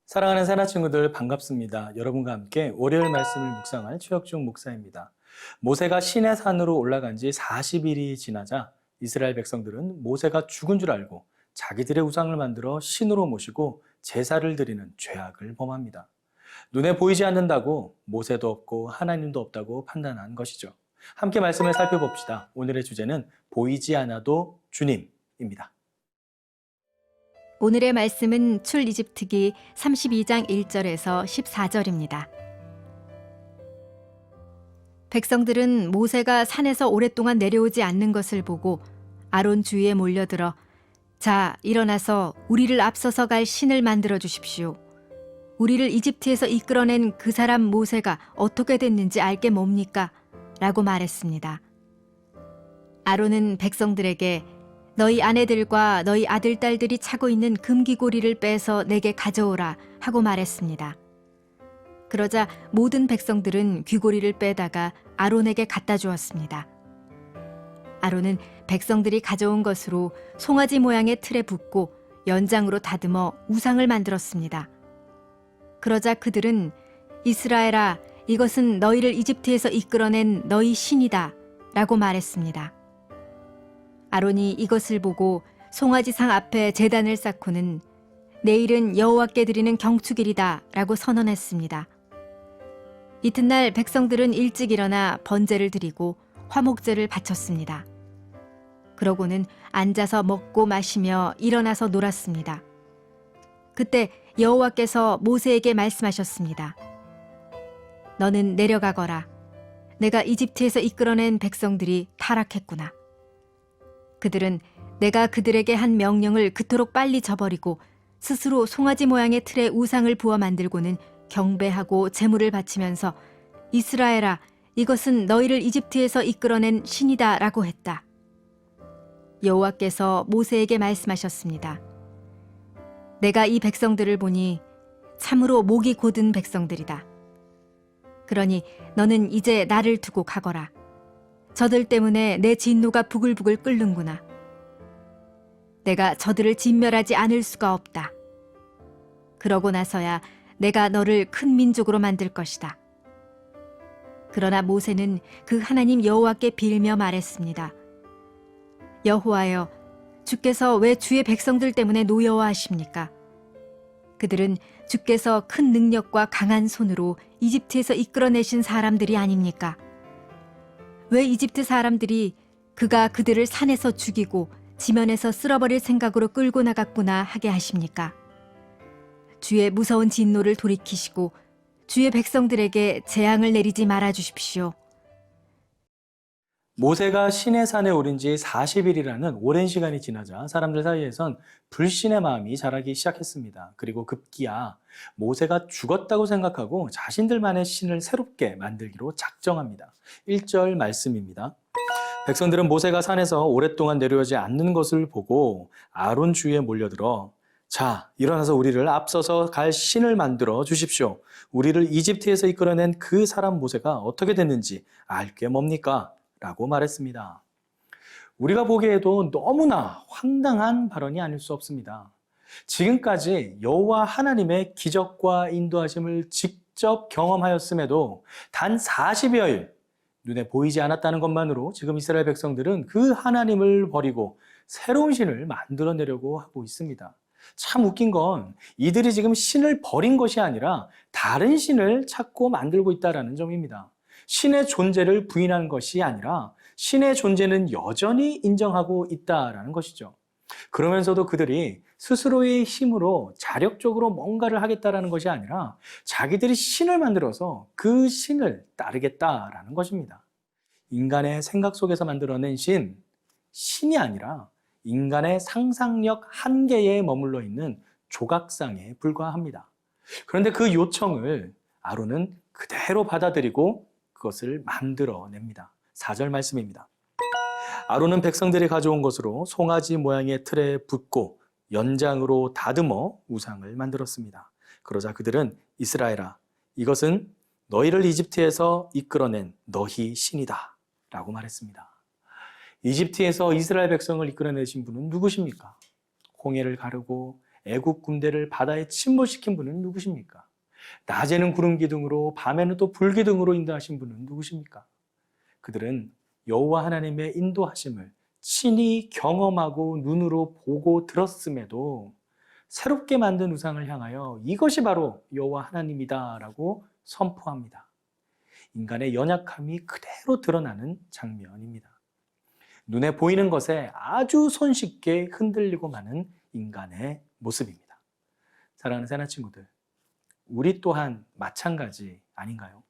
사랑하는 새나 친구들 반갑습니다. 여러분과 함께 월요일 말씀을 묵상할 최혁중 목사입니다. 모세가 시내 산으로 올라간 지 40일이 지나자 이스라엘 백성들은 모세가 죽은 줄 알고 자기들의 우상을 만들어 신으로 모시고 제사를 드리는 죄악을 범합니다. 눈에 보이지 않는다고 모세도 없고 하나님도 없다고 판단한 것이죠. 함께 말씀을 살펴봅시다. 오늘의 주제는 보이지 않아도 주님입니다. 오늘의 말씀은 출이집트기 32장 1절에서 14절입니다. 백성들은 모세가 산에서 오랫동안 내려오지 않는 것을 보고 아론 주위에 몰려들어 자, 일어나서 우리를 앞서서 갈 신을 만들어 주십시오. 우리를 이집트에서 이끌어낸 그 사람 모세가 어떻게 됐는지 알게 뭡니까? 라고 말했습니다. 아론은 백성들에게 너희 아내들과 너희 아들, 딸들이 차고 있는 금귀고리를 빼서 내게 가져오라 하고 말했습니다. 그러자 모든 백성들은 귀고리를 빼다가 아론에게 갖다 주었습니다. 아론은 백성들이 가져온 것으로 송아지 모양의 틀에 붓고 연장으로 다듬어 우상을 만들었습니다. 그러자 그들은 이스라엘아, 이것은 너희를 이집트에서 이끌어낸 너희 신이다 라고 말했습니다. 아론이 이것을 보고 송아지상 앞에 제단을 쌓고는 내일은 여호와께 드리는 경축일이다 라고 선언했습니다. 이튿날 백성들은 일찍 일어나 번제를 드리고 화목제를 바쳤습니다. 그러고는 앉아서 먹고 마시며 일어나서 놀았습니다. 그때 여호와께서 모세에게 말씀하셨습니다. 너는 내려가거라. 내가 이집트에서 이끌어낸 백성들이 타락했구나. 그들은 내가 그들에게 한 명령을 그토록 빨리 저버리고 스스로 송아지 모양의 틀에 우상을 부어 만들고는 경배하고 제물을 바치면서 이스라엘아, 이것은 너희를 이집트에서 이끌어낸 신이다 라고 했다. 여호와께서 모세에게 말씀하셨습니다. 내가 이 백성들을 보니 참으로 목이 곧은 백성들이다. 그러니 너는 이제 나를 두고 가거라. 저들 때문에 내 진노가 부글부글 끓는구나. 내가 저들을 진멸하지 않을 수가 없다. 그러고 나서야 내가 너를 큰 민족으로 만들 것이다. 그러나 모세는 그 하나님 여호와께 빌며 말했습니다. 여호와여, 주께서 왜 주의 백성들 때문에 노여워하십니까? 그들은 주께서 큰 능력과 강한 손으로 이집트에서 이끌어내신 사람들이 아닙니까? 왜 이집트 사람들이 그가 그들을 산에서 죽이고 지면에서 쓸어버릴 생각으로 끌고 나갔구나 하게 하십니까? 주의 무서운 진노를 돌이키시고 주의 백성들에게 재앙을 내리지 말아 주십시오. 모세가 시내산에 오른 지 40일이라는 오랜 시간이 지나자 사람들 사이에선 불신의 마음이 자라기 시작했습니다. 그리고 급기야 모세가 죽었다고 생각하고 자신들만의 신을 새롭게 만들기로 작정합니다. 1절 말씀입니다. 백성들은 모세가 산에서 오랫동안 내려오지 않는 것을 보고 아론 주위에 몰려들어 자, 일어나서 우리를 앞서서 갈 신을 만들어 주십시오. 우리를 이집트에서 이끌어낸 그 사람 모세가 어떻게 됐는지 알 게 뭡니까? 라고 말했습니다. 우리가 보기에도 너무나 황당한 발언이 아닐 수 없습니다. 지금까지 여호와 하나님의 기적과 인도하심을 직접 경험하였음에도 단 40여일 눈에 보이지 않았다는 것만으로 지금 이스라엘 백성들은 그 하나님을 버리고 새로운 신을 만들어내려고 하고 있습니다. 참 웃긴 건 이들이 지금 신을 버린 것이 아니라 다른 신을 찾고 만들고 있다는 점입니다. 신의 존재를 부인한 것이 아니라 신의 존재는 여전히 인정하고 있다는 것이죠. 그러면서도 그들이 스스로의 힘으로 자력적으로 뭔가를 하겠다는 것이 아니라 자기들이 신을 만들어서 그 신을 따르겠다라는 것입니다. 인간의 생각 속에서 만들어낸 신이 아니라 인간의 상상력 한계에 머물러 있는 조각상에 불과합니다. 그런데 그 요청을 아론은 그대로 받아들이고 그것을 만들어냅니다. 4절 말씀입니다. 아론은 백성들이 가져온 것으로 송아지 모양의 틀에 붓고 연장으로 다듬어 우상을 만들었습니다. 그러자 그들은 이스라엘아, 이것은 너희를 이집트에서 이끌어낸 너희 신이다 라고 말했습니다. 이집트에서 이스라엘 백성을 이끌어내신 분은 누구십니까? 홍해를 가르고 애국 군대를 바다에 침몰시킨 분은 누구십니까? 낮에는 구름 기둥으로 밤에는 또 불 기둥으로 인도하신 분은 누구십니까? 그들은 여호와 하나님의 인도하심을 친히 경험하고 눈으로 보고 들었음에도 새롭게 만든 우상을 향하여 이것이 바로 여호와 하나님이다라고 선포합니다. 인간의 연약함이 그대로 드러나는 장면입니다. 눈에 보이는 것에 아주 손쉽게 흔들리고 마는 인간의 모습입니다. 사랑하는 새나 친구들, 우리 또한 마찬가지 아닌가요?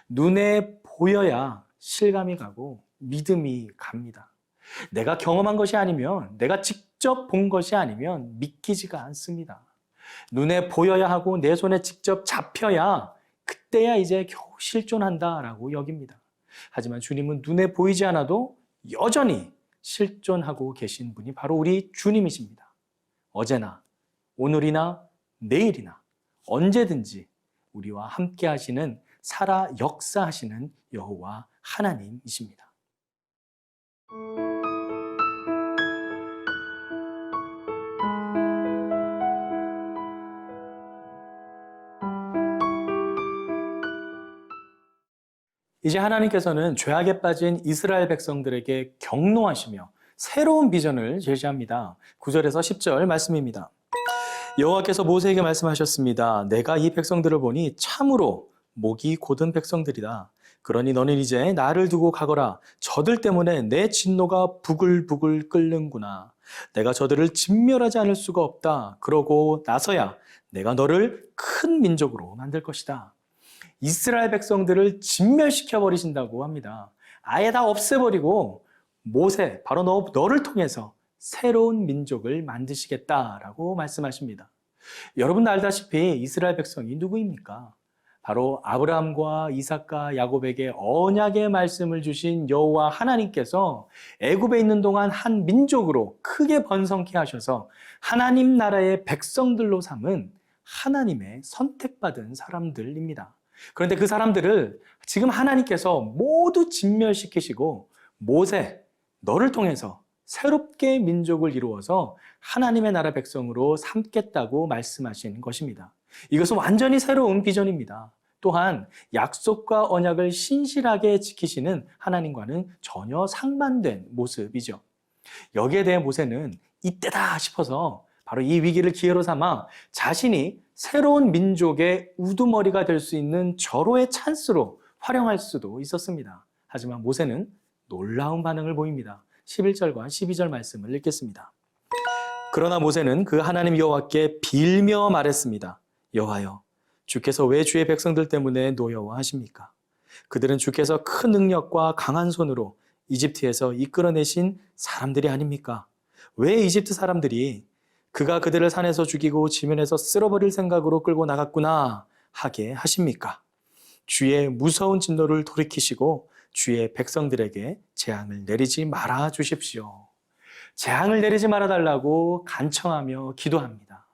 눈에 보여야 실감이 가고 믿음이 갑니다. 내가 경험한 것이 아니면, 내가 직접 본 것이 아니면 믿기지가 않습니다. 눈에 보여야 하고 내 손에 직접 잡혀야 그때야 이제 겨우 실존한다라고 여깁니다. 하지만 주님은 눈에 보이지 않아도 여전히 실존하고 계신 분이 바로 우리 주님이십니다. 어제나 오늘이나 내일이나 언제든지 우리와 함께 하시는 살아 역사하시는 여호와 하나님이십니다. 이제 하나님께서는 죄악에 빠진 이스라엘 백성들에게 경노하시며 새로운 비전을 제시합니다. 9절에서 10절 말씀입니다. 여호와께서 모세에게 말씀하셨습니다. 내가 이 백성들을 보니 참으로 목이 곧은 백성들이다. 그러니 너는 이제 나를 두고 가거라. 저들 때문에 내 진노가 부글부글 끓는구나. 내가 저들을 진멸하지 않을 수가 없다. 그러고 나서야 내가 너를 큰 민족으로 만들 것이다. 이스라엘 백성들을 진멸시켜 버리신다고 합니다. 아예 다 없애버리고 모세, 바로 너를 통해서 새로운 민족을 만드시겠다라고 말씀하십니다. 여러분 알다시피 이스라엘 백성이 누구입니까? 바로 아브라함과 이삭과 야곱에게 언약의 말씀을 주신 여호와 하나님께서 애굽에 있는 동안 한 민족으로 크게 번성케 하셔서 하나님 나라의 백성들로 삼은 하나님의 선택받은 사람들입니다. 그런데 그 사람들을 지금 하나님께서 모두 진멸시키시고 모세, 너를 통해서 새롭게 민족을 이루어서 하나님의 나라 백성으로 삼겠다고 말씀하신 것입니다. 이것은 완전히 새로운 비전입니다. 또한 약속과 언약을 신실하게 지키시는 하나님과는 전혀 상반된 모습이죠. 여기에 대해 모세는 이때다 싶어서 바로 이 위기를 기회로 삼아 자신이 새로운 민족의 우두머리가 될 수 있는 절호의 찬스로 활용할 수도 있었습니다. 하지만 모세는 놀라운 반응을 보입니다. 11절과 12절 말씀을 읽겠습니다. 그러나 모세는 그 하나님 여호와께 빌며 말했습니다. 여호와여, 주께서 왜 주의 백성들 때문에 노여워하십니까? 그들은 주께서 큰 능력과 강한 손으로 이집트에서 이끌어내신 사람들이 아닙니까? 왜 이집트 사람들이 그가 그들을 산에서 죽이고 지면에서 쓸어버릴 생각으로 끌고 나갔구나 하게 하십니까? 주의 무서운 진노를 돌이키시고 주의 백성들에게 재앙을 내리지 말아 주십시오. 재앙을 내리지 말아 달라고 간청하며 기도합니다.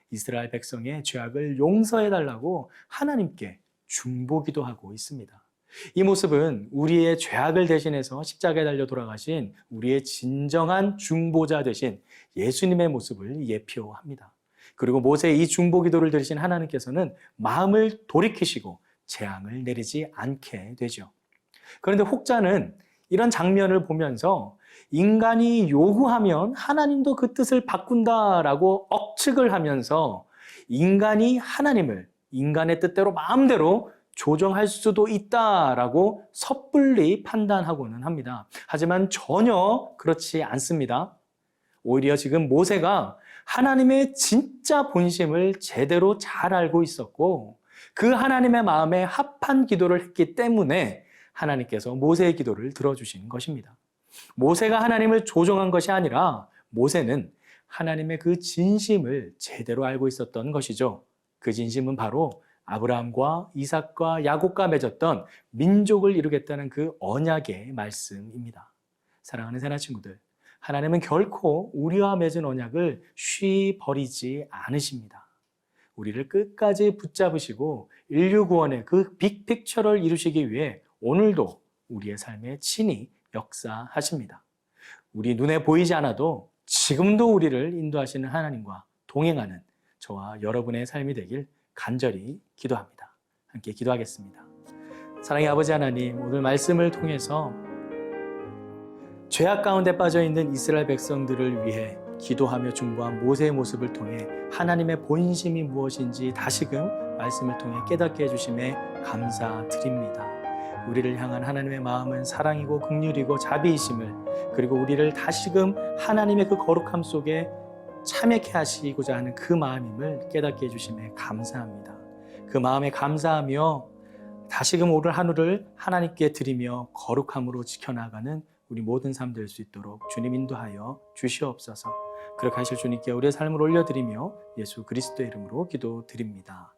이스라엘 백성의 죄악을 용서해 달라고 하나님께 중보기도 하고 있습니다. 이 모습은 우리의 죄악을 대신해서 십자가에 달려 돌아가신 우리의 진정한 중보자 되신 예수님의 모습을 예표합니다. 그리고 모세의 이 중보기도를 들으신 하나님께서는 마음을 돌이키시고 재앙을 내리지 않게 되죠. 그런데 혹자는 이런 장면을 보면서 인간이 요구하면 하나님도 그 뜻을 바꾼다라고 억측을 하면서 인간이 하나님을 인간의 뜻대로 마음대로 조정할 수도 있다라고 섣불리 판단하고는 합니다. 하지만 전혀 그렇지 않습니다. 오히려 지금 모세가 하나님의 진짜 본심을 제대로 잘 알고 있었고 그 하나님의 마음에 합한 기도를 했기 때문에 하나님께서 모세의 기도를 들어주신 것입니다. 모세가 하나님을 조종한 것이 아니라 모세는 하나님의 그 진심을 제대로 알고 있었던 것이죠. 그 진심은 바로 아브라함과 이삭과 야곱과 맺었던 민족을 이루겠다는 그 언약의 말씀입니다. 사랑하는 새나 친구들, 하나님은 결코 우리와 맺은 언약을 쉬이 버리지 않으십니다. 우리를 끝까지 붙잡으시고 인류 구원의 그 빅픽처를 이루시기 위해 오늘도 우리의 삶에 친히 역사하십니다. 우리 눈에 보이지 않아도 지금도 우리를 인도하시는 하나님과 동행하는 저와 여러분의 삶이 되길 간절히 기도합니다. 함께 기도하겠습니다. 사랑의 아버지 하나님, 오늘 말씀을 통해서 죄악 가운데 빠져있는 이스라엘 백성들을 위해 기도하며 중보한 모세의 모습을 통해 하나님의 본심이 무엇인지 다시금 말씀을 통해 깨닫게 해주심에 감사드립니다. 우리를 향한 하나님의 마음은 사랑이고 긍휼이고 자비이심을, 그리고 우리를 다시금 하나님의 그 거룩함 속에 참여케 하시고자 하는 그 마음임을 깨닫게 해주심에 감사합니다. 그 마음에 감사하며 다시금 오늘 하루를 하나님께 드리며 거룩함으로 지켜나가는 우리 모든 삶 될 수 있도록 주님 인도하여 주시옵소서. 그렇게 하실 주님께 우리의 삶을 올려드리며 예수 그리스도의 이름으로 기도드립니다.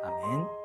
아멘.